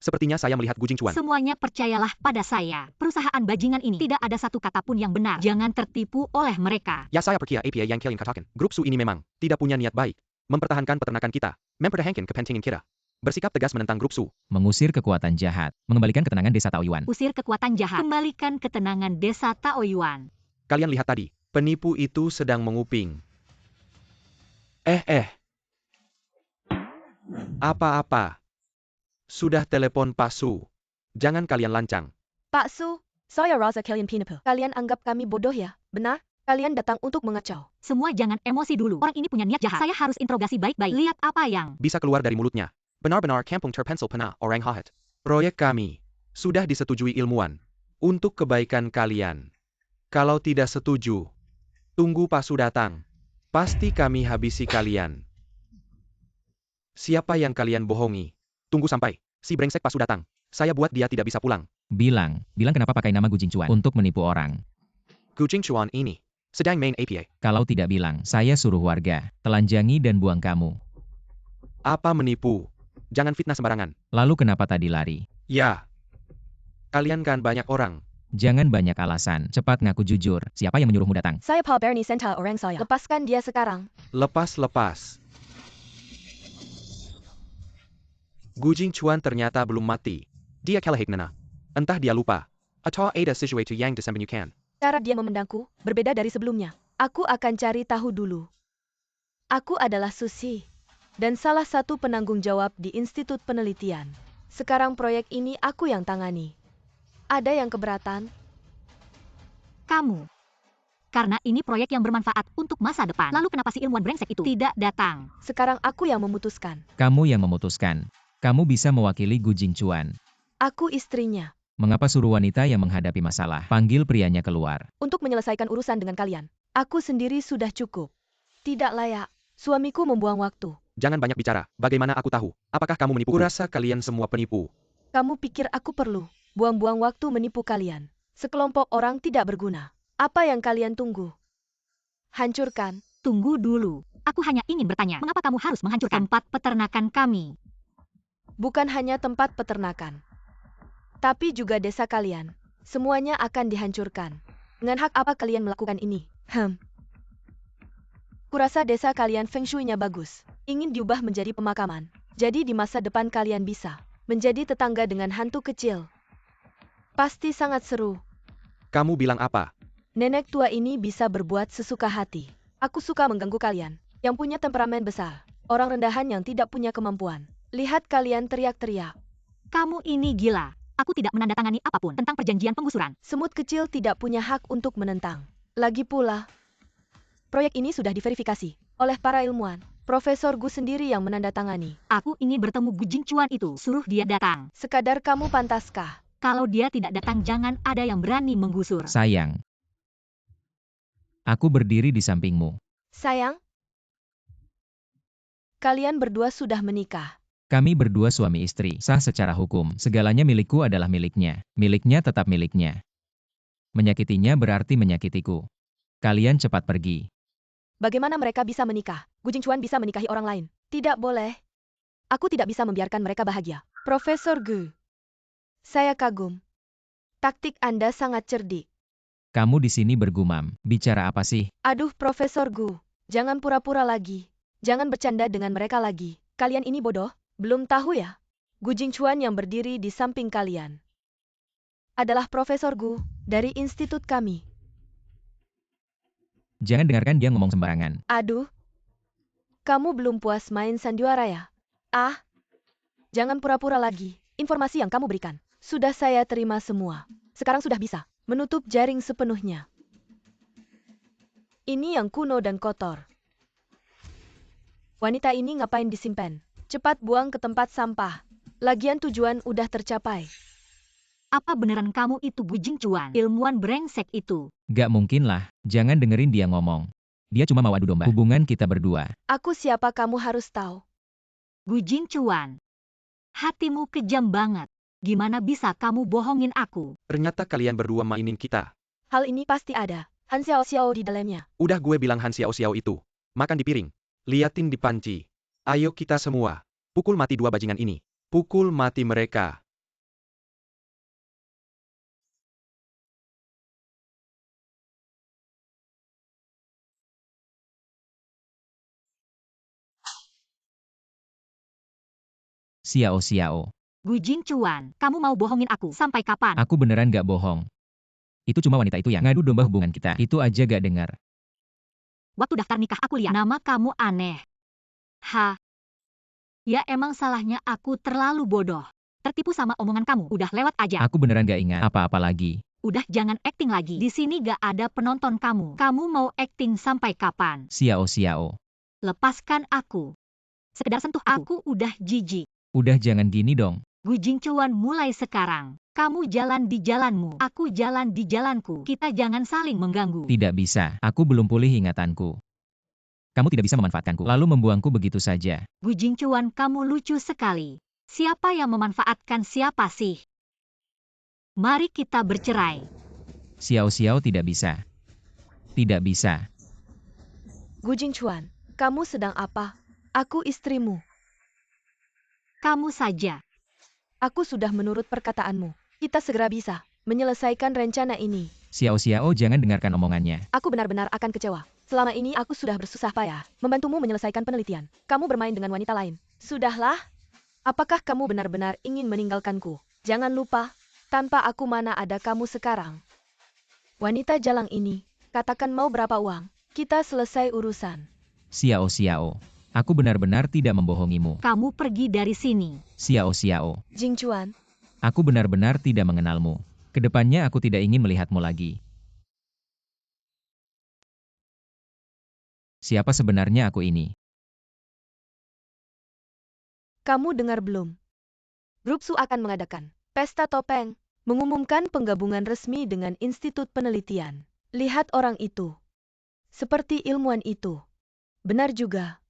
Sepertinya saya melihat Gu Jingchuan. Semuanya percayalah pada saya. Perusahaan bajingan ini tidak ada satu kata pun yang benar. Jangan tertipu oleh mereka. Ya saya percaya APA yang kalian katakan. Grup Su ini memang tidak punya niat baik. Mempertahankan peternakan kita. Mempertahankan kepentingan kita. Bersikap tegas menentang grup Su. Mengusir kekuatan jahat, mengembalikan ketenangan desa Taoyuan. Usir kekuatan jahat. Kembalikan ketenangan desa Taoyuan. Kalian lihat tadi, penipu itu sedang menguping. Apa-apa. Sudah telepon Pak Su. Jangan kalian lancang. Pak Su, saya rasa kalian penipu. Kalian anggap kami bodoh ya? Benar? Kalian datang untuk mengacau. Semua jangan emosi dulu. Orang ini punya niat jahat. Saya harus interogasi baik-baik. Lihat apa yang Bisa keluar dari mulutnya. Benar-benar kampung terpencil pena orang jahat. Proyek kami sudah disetujui ilmuwan untuk kebaikan kalian. Kalau tidak setuju, tunggu Pak Su datang. Pasti kami habisi kalian. Siapa yang kalian bohongi? Tunggu sampai si brengsek Pak Su datang. Saya buat dia tidak bisa pulang. Bilang kenapa pakai nama Gu Jingchuan untuk menipu orang. Gu Jingchuan ini sedang main APA. Kalau tidak bilang, saya suruh warga telanjangi dan buang kamu. Apa menipu? Jangan fitnah sembarangan. Lalu kenapa tadi lari? Ya. Kalian kan banyak orang. Jangan banyak alasan, cepat ngaku jujur. Siapa yang menyuruhmu datang? Saya Pak Bernie Senta orang saya. Lepaskan dia sekarang. Lepas. Gu Jingchuan ternyata belum mati. Dia kalah nana. Entah dia lupa. Atau ada sesuatu yang disembunyikan. Cara dia memandangku berbeda dari sebelumnya. Aku akan cari tahu dulu. Aku adalah Susi. Dan salah satu penanggung jawab di Institut Penelitian. Sekarang proyek ini aku yang tangani. Ada yang keberatan? kamu. Karena ini proyek yang bermanfaat untuk masa depan. Lalu kenapa si ilmuwan brengsek itu tidak datang? Sekarang aku yang memutuskan. Kamu yang memutuskan. Kamu bisa mewakili Gu Jingchuan. Aku istrinya. Mengapa suruh wanita yang menghadapi masalah? Panggil prianya keluar. Untuk menyelesaikan urusan dengan kalian. Aku sendiri sudah cukup. Tidak layak. Suamiku membuang waktu. Jangan banyak bicara. Bagaimana aku tahu? Apakah kamu menipu? Kurasa kalian semua penipu. Kamu pikir aku perlu buang-buang waktu menipu kalian? Sekelompok orang tidak berguna. Apa yang kalian tunggu? Hancurkan. Tunggu dulu. Aku hanya ingin bertanya, mengapa kamu harus menghancurkan tempat peternakan kami? Bukan hanya tempat peternakan. Tapi juga desa kalian. Semuanya akan dihancurkan. Dengan hak apa kalian melakukan ini? Kurasa desa kalian feng shui-nya bagus. Ingin diubah menjadi pemakaman. Jadi di masa depan kalian bisa menjadi tetangga dengan hantu kecil. Pasti sangat seru. Kamu bilang apa? Nenek tua ini bisa berbuat sesuka hati. Aku suka mengganggu kalian, yang punya temperamen besar. Orang rendahan yang tidak punya kemampuan. Lihat kalian teriak-teriak. Kamu ini gila. Aku tidak menandatangani apapun tentang perjanjian penggusuran. Semut kecil tidak punya hak untuk menentang. Lagi pula, proyek ini sudah diverifikasi oleh para ilmuwan. Profesor Gu sendiri yang menandatangani. Aku ingin bertemu Gu Jingchuan itu. Suruh dia datang. Sekadar kamu pantaskah? Kalau dia tidak datang, jangan ada yang berani menggusur. Sayang. Aku berdiri di sampingmu. Sayang? Kalian berdua sudah menikah. Kami berdua suami istri, sah secara hukum. Segalanya milikku adalah miliknya. Miliknya tetap miliknya. Menyakitinya berarti menyakitiku. Kalian cepat pergi. Bagaimana mereka bisa menikah? Gu Jingchuan bisa menikahi orang lain. Tidak boleh. Aku tidak bisa membiarkan mereka bahagia. Profesor Gu. Saya kagum. Taktik Anda sangat cerdik. Kamu di sini bergumam. Bicara apa sih? Aduh Profesor Gu. Jangan pura-pura lagi. Jangan bercanda dengan mereka lagi. Kalian ini bodoh. Belum tahu ya? Gu Jingchuan yang berdiri di samping kalian adalah Profesor Gu dari institut kami. Jangan dengarkan dia ngomong sembarangan. Aduh, kamu belum puas main sandiwara ya? Ah, jangan pura-pura lagi. Informasi yang kamu berikan sudah saya terima semua. Sekarang sudah bisa menutup jaring sepenuhnya. Ini yang kuno dan kotor. Wanita ini ngapain disimpan? Cepat buang ke tempat sampah. Lagian tujuan udah tercapai. Apa beneran kamu itu Gu Jingchuan, ilmuwan brengsek itu? Gak mungkin lah, jangan dengerin dia ngomong. Dia cuma mau adu domba hubungan kita berdua. Aku siapa kamu harus tahu. Gu Jingchuan, hatimu kejam banget. Gimana bisa kamu bohongin aku? Ternyata kalian berdua mainin kita. Hal ini pasti ada Han Xiao Xiao di dalamnya. Udah gue bilang Han Xiao Xiao itu. Makan di piring. Liatin di panci. Ayo kita semua. Pukul mati dua bajingan ini. Pukul mati mereka. Xiao Xiao. Gu Jingchuan, kamu mau bohongin aku sampai kapan? Aku beneran gak bohong. Itu cuma wanita itu yang ngadu domba hubungan kita. Itu aja gak dengar. Waktu daftar nikah aku lihat nama kamu aneh. Ha. Ya emang salahnya aku terlalu bodoh. Tertipu sama omongan kamu, udah lewat aja. Aku beneran gak ingat apa-apa lagi. Udah jangan acting lagi. Di sini gak ada penonton kamu. Kamu mau acting sampai kapan? Xiao Xiao. Lepaskan aku. Sekedar sentuh aku udah jijik. Udah jangan gini dong. Gu Jingchuan mulai sekarang. Kamu jalan di jalanmu, aku jalan di jalanku. Kita jangan saling mengganggu. Tidak bisa. Aku belum pulih ingatanku. Kamu tidak bisa memanfaatkanku, lalu membuangku begitu saja. Gu Jingchuan, kamu lucu sekali. Siapa yang memanfaatkan siapa sih? Mari kita bercerai. Xiao Xiao tidak bisa. Tidak bisa. Gu Jingchuan, kamu sedang apa? Aku istrimu. Kamu saja. Aku sudah menurut perkataanmu. Kita segera bisa menyelesaikan rencana ini. Xiao Xiao jangan dengarkan omongannya. Aku benar-benar akan kecewa. Selama ini aku sudah bersusah payah membantumu menyelesaikan penelitian. Kamu bermain dengan wanita lain. Sudahlah. Apakah kamu benar-benar ingin meninggalkanku? Jangan lupa, tanpa aku mana ada kamu sekarang. Wanita jalang ini, katakan mau berapa uang. Kita selesai urusan. Xiao Xiao. Aku benar-benar tidak membohongimu. Kamu pergi dari sini. Xiao Xiao. Jingchuan, Aku benar-benar tidak mengenalmu. Kedepannya aku tidak ingin melihatmu lagi. Siapa sebenarnya aku ini? kamu dengar belum? Grup Su akan mengadakan pesta topeng, mengumumkan penggabungan resmi dengan Institut Penelitian. Lihat orang itu. Seperti ilmuwan itu. Benar juga.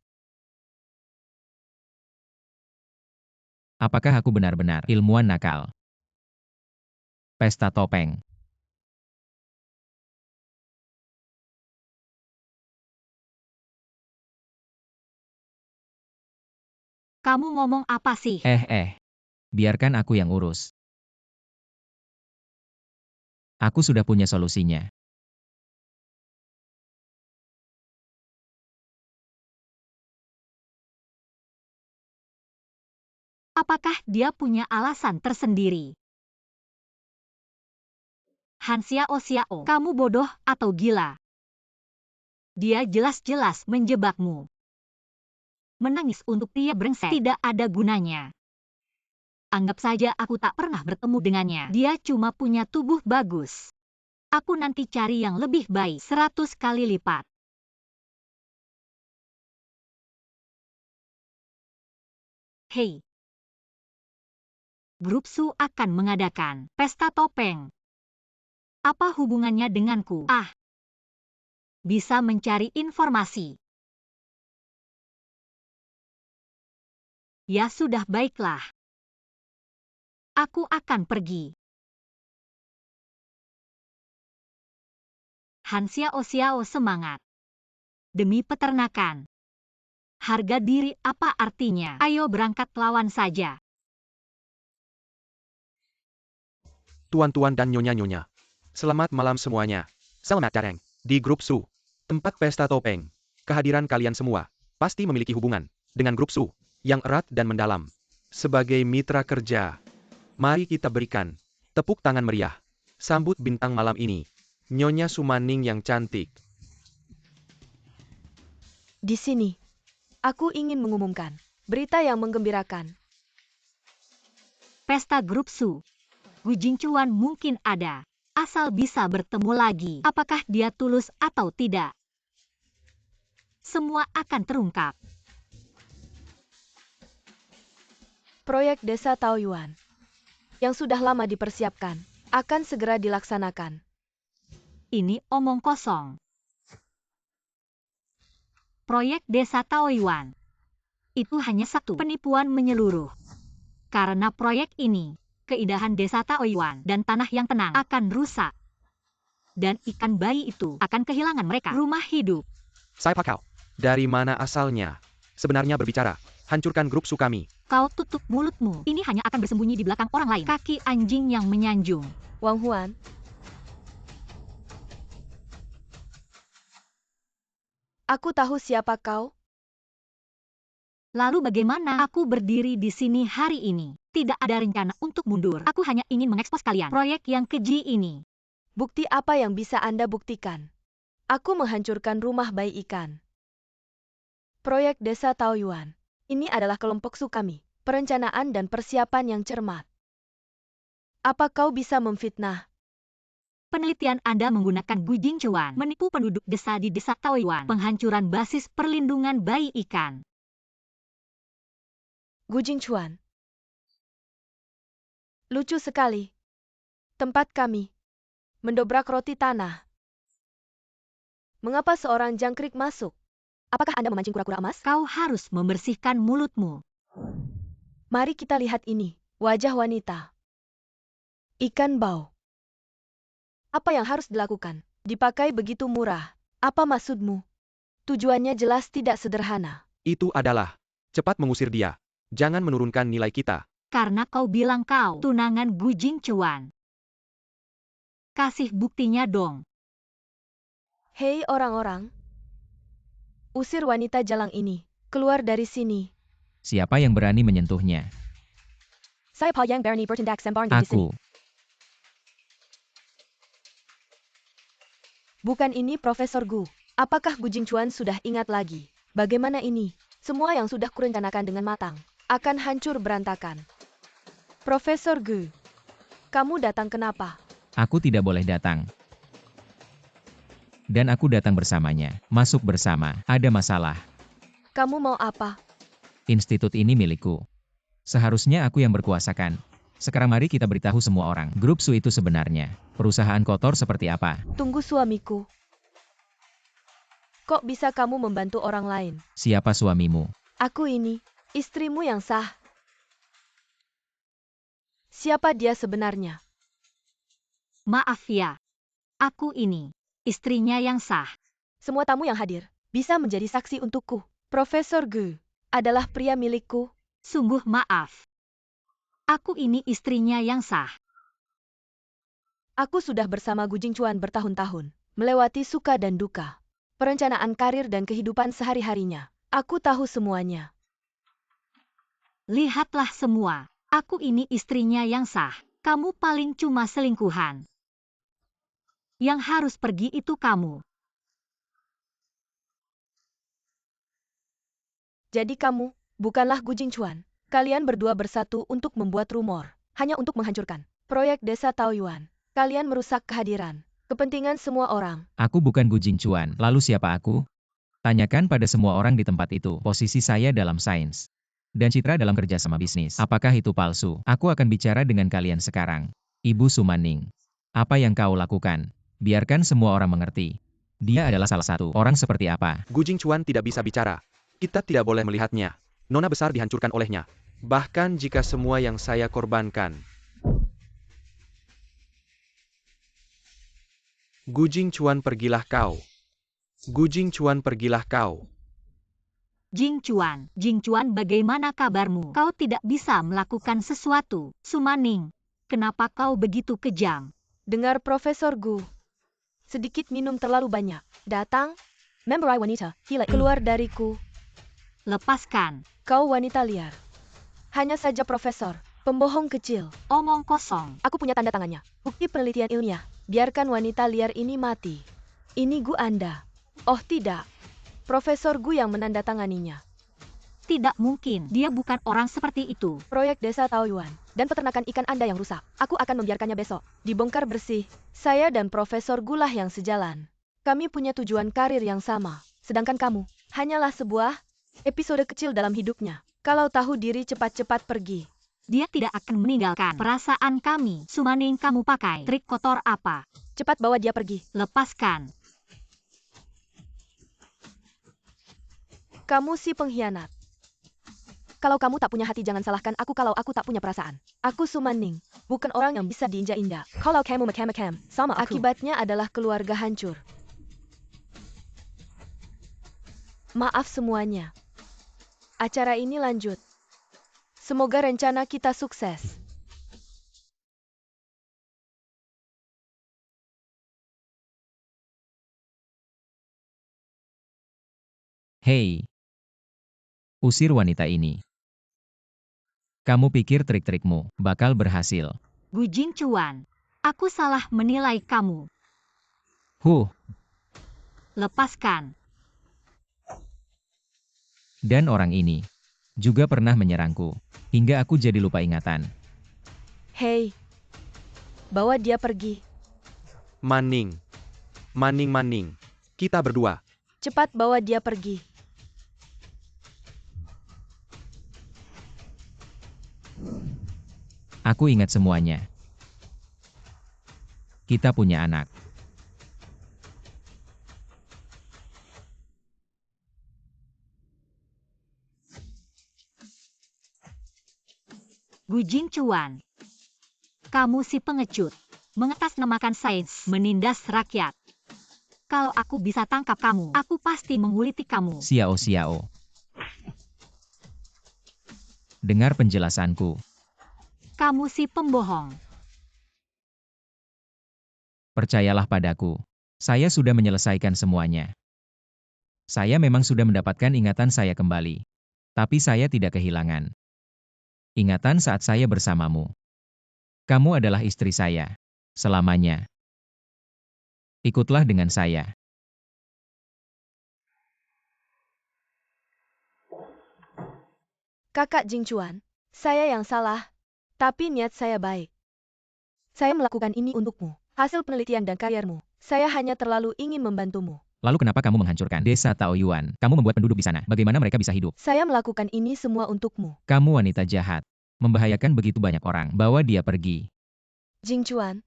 Apakah aku benar-benar ilmuwan nakal? Pesta topeng. Kamu ngomong apa sih? Biarkan aku yang urus. Aku sudah punya solusinya. Apakah dia punya alasan tersendiri? Han Xiao Xiao, kamu bodoh atau gila? Dia jelas-jelas menjebakmu. Menangis untuk dia brengsek tidak ada gunanya. Anggap saja aku tak pernah bertemu dengannya. Dia cuma punya tubuh bagus. Aku nanti cari yang lebih baik 100 kali lipat. Hei. Grup Su akan mengadakan pesta topeng. Apa hubungannya denganku? Bisa mencari informasi. Ya sudah baiklah. Aku akan pergi. Han Xiao Xiao semangat. Demi peternakan. Harga diri apa artinya? Ayo berangkat lawan saja. Tuan-tuan dan nyonya-nyonya. Selamat malam semuanya. Selamat datang di Grup Su. Tempat pesta topeng. Kehadiran kalian semua pasti memiliki hubungan dengan Grup Su yang erat dan mendalam. Sebagai mitra kerja, mari kita berikan tepuk tangan meriah. Sambut bintang malam ini, Nyonya Sumaning yang cantik. Di sini, aku ingin mengumumkan berita yang menggembirakan. Pesta grup Su. Gu Jingchuan mungkin ada, asal bisa bertemu lagi. Apakah dia tulus atau tidak? Semua akan terungkap. Proyek Desa Taoyuan yang sudah lama dipersiapkan akan segera dilaksanakan. Ini omong kosong. Proyek Desa Taoyuan itu hanya satu penipuan menyeluruh. Karena proyek ini, keindahan Desa Taoyuan dan tanah yang tenang akan rusak. Dan ikan bayi itu akan kehilangan mereka rumah hidup. Sai Pakau, dari mana asalnya? Sebenarnya berbicara, hancurkan grup Su kami. Kau tutup mulutmu. Ini hanya akan bersembunyi di belakang orang lain. Kaki anjing yang menyanjung. Wang Huan, aku tahu siapa kau. Lalu bagaimana aku berdiri di sini hari ini? Tidak ada rencana untuk mundur. Aku hanya ingin mengekspos kalian. Proyek yang keji ini. Bukti apa yang bisa Anda buktikan? Aku menghancurkan rumah bayi ikan. Proyek Desa Taoyuan. Ini adalah kelompok Su kami. Perencanaan dan persiapan yang cermat. Apa kau bisa memfitnah? Penelitian Anda menggunakan Gu Jingchuan menipu penduduk desa di Desa Taoyuan. Penghancuran basis perlindungan bayi ikan. Gu Jingchuan. Lucu sekali. Tempat kami mendobrak roti tanah. Mengapa seorang jangkrik masuk? Apakah Anda memancing kura-kura emas? Kau harus membersihkan mulutmu. Mari kita lihat ini, wajah wanita. Ikan bau. Apa yang harus dilakukan? Dipakai begitu murah. Apa maksudmu? Tujuannya jelas tidak sederhana. Itu adalah, cepat mengusir dia. Jangan menurunkan nilai kita. Karena kau bilang kau tunangan Gu Jingchuan. Kasih buktinya dong. Hei orang-orang. Usir wanita jalang ini. Keluar dari sini. Siapa yang berani menyentuhnya? Saya Pa Yang Bernie bertindak sembarang di sini. Aku. Bukan ini Profesor Gu. Apakah Gu Jingchuan sudah ingat lagi? Bagaimana ini? Semua yang sudah kurencanakan dengan matang akan hancur berantakan. Profesor Gu, kamu datang kenapa? Aku tidak boleh datang. Dan aku datang bersamanya. Masuk bersama. Ada masalah. Kamu mau apa? Institut ini milikku. Seharusnya aku yang berkuasakan. Sekarang mari kita beritahu semua orang. Grup Su itu sebenarnya perusahaan kotor seperti apa? Tunggu suamiku. Kok bisa kamu membantu orang lain? Siapa suamimu? Aku ini, istrimu yang sah. Siapa dia sebenarnya? Maaf ya. Aku ini, istrinya yang sah. Semua tamu yang hadir bisa menjadi saksi untukku. Profesor Gu adalah pria milikku. Sungguh maaf. Aku ini istrinya yang sah. Aku sudah bersama Gu Jingchuan bertahun-tahun, melewati suka dan duka. Perencanaan karir dan kehidupan sehari-harinya. Aku tahu semuanya. Lihatlah semua. Aku ini istrinya yang sah. Kamu paling cuma selingkuhan. Yang harus pergi itu kamu. Jadi kamu, bukanlah Gu Jingchuan. Kalian berdua bersatu untuk membuat rumor. Hanya untuk menghancurkan proyek Desa Taoyuan. Kalian merusak kehadiran, kepentingan semua orang. Aku bukan Gu Jingchuan. Lalu siapa aku? Tanyakan pada semua orang di tempat itu. Posisi saya dalam sains. Dan citra dalam kerjasama bisnis. Apakah itu palsu? Aku akan bicara dengan kalian sekarang. Ibu Sumaning. Apa yang kau lakukan? Biarkan semua orang mengerti. Dia adalah salah satu orang seperti apa? Gu Jingchuan tidak bisa bicara. Kita tidak boleh melihatnya. Nona besar dihancurkan olehnya. Bahkan jika semua yang saya korbankan. Gu Jingchuan pergilah kau. Gu Jingchuan pergilah kau. Jingchuan, bagaimana kabarmu? Kau tidak bisa melakukan sesuatu. Sumaning, kenapa kau begitu kejam? Dengar Profesor Gu. Sedikit minum terlalu banyak. Datang. Memberai wanita. Keluar dariku. Lepaskan. Kau wanita liar. Hanya saja profesor, pembohong kecil. Omong kosong. Aku punya tanda tangannya. Bukti penelitian ilmiah. Biarkan wanita liar ini mati. Ini Gu Anda. Oh tidak. Profesor Gu yang menandatanganinya. Tidak mungkin. Dia bukan orang seperti itu. Proyek desa Taoyuan dan peternakan ikan Anda yang rusak. Aku akan membiarkannya besok. Dibongkar bersih. Saya dan Profesor Gu lah yang sejalan. Kami punya tujuan karir yang sama. Sedangkan kamu, hanyalah sebuah episode kecil dalam hidupnya. Kalau tahu diri cepat-cepat pergi. Dia tidak akan meninggalkan perasaan kami. Sumaning, kamu pakai trik kotor apa? Cepat bawa dia pergi. Lepaskan. Kamu si pengkhianat. Kalau kamu tak punya hati, jangan salahkan aku kalau aku tak punya perasaan. Aku Sumaning, bukan orang yang bisa diinjak-injak. Kalau kamu macam-macam, sama aku. Akibatnya adalah keluarga hancur. Maaf semuanya. Acara ini lanjut. Semoga rencana kita sukses. Hei, usir wanita ini. Kamu pikir trik-trikmu bakal berhasil? Gu Jingchuan, aku salah menilai kamu. Lepaskan. Dan orang ini juga pernah menyerangku, hingga aku jadi lupa ingatan. Hei, bawa dia pergi. Maning. Maning. Kita berdua. Cepat bawa dia pergi. Aku ingat semuanya. Kita punya anak. Gu Jingchuan, kamu si pengecut. Mengatasnamakan sains, menindas rakyat. Kalau aku bisa tangkap kamu, aku pasti menguliti kamu. Xiao. Dengar penjelasanku. Kamu si pembohong. Percayalah padaku. Saya sudah menyelesaikan semuanya. Saya memang sudah mendapatkan ingatan saya kembali. Tapi saya tidak kehilangan ingatan saat saya bersamamu. Kamu adalah istri saya. Selamanya. Ikutlah dengan saya. Kakak Jingchuan, saya yang salah. Tapi niat saya baik. Saya melakukan ini untukmu. Hasil penelitian dan kariermu. Saya hanya terlalu ingin membantumu. Lalu kenapa kamu menghancurkan desa Taoyuan? Kamu membuat penduduk di sana. Bagaimana mereka bisa hidup? Saya melakukan ini semua untukmu. Kamu wanita jahat. Membahayakan begitu banyak orang. Bawa dia pergi. Jingchuan,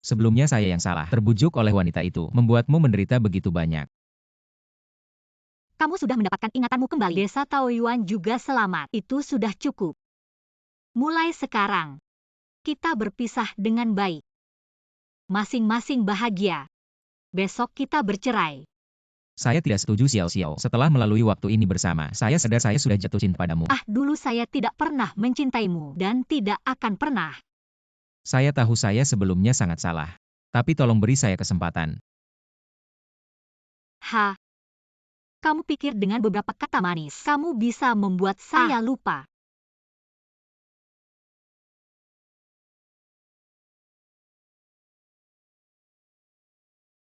Sebelumnya saya yang salah. Terbujuk oleh wanita itu. Membuatmu menderita begitu banyak. Kamu sudah mendapatkan ingatanmu kembali. Desa Taoyuan juga selamat. Itu sudah cukup. Mulai sekarang, kita berpisah dengan baik. Masing-masing bahagia. Besok kita bercerai. Saya tidak setuju Xiao. Setelah melalui waktu ini bersama, saya sadar saya sudah jatuh cinta padamu. Dulu saya tidak pernah mencintaimu dan tidak akan pernah. Saya tahu saya sebelumnya sangat salah. Tapi tolong beri saya kesempatan. Kamu pikir dengan beberapa kata manis, kamu bisa membuat saya lupa.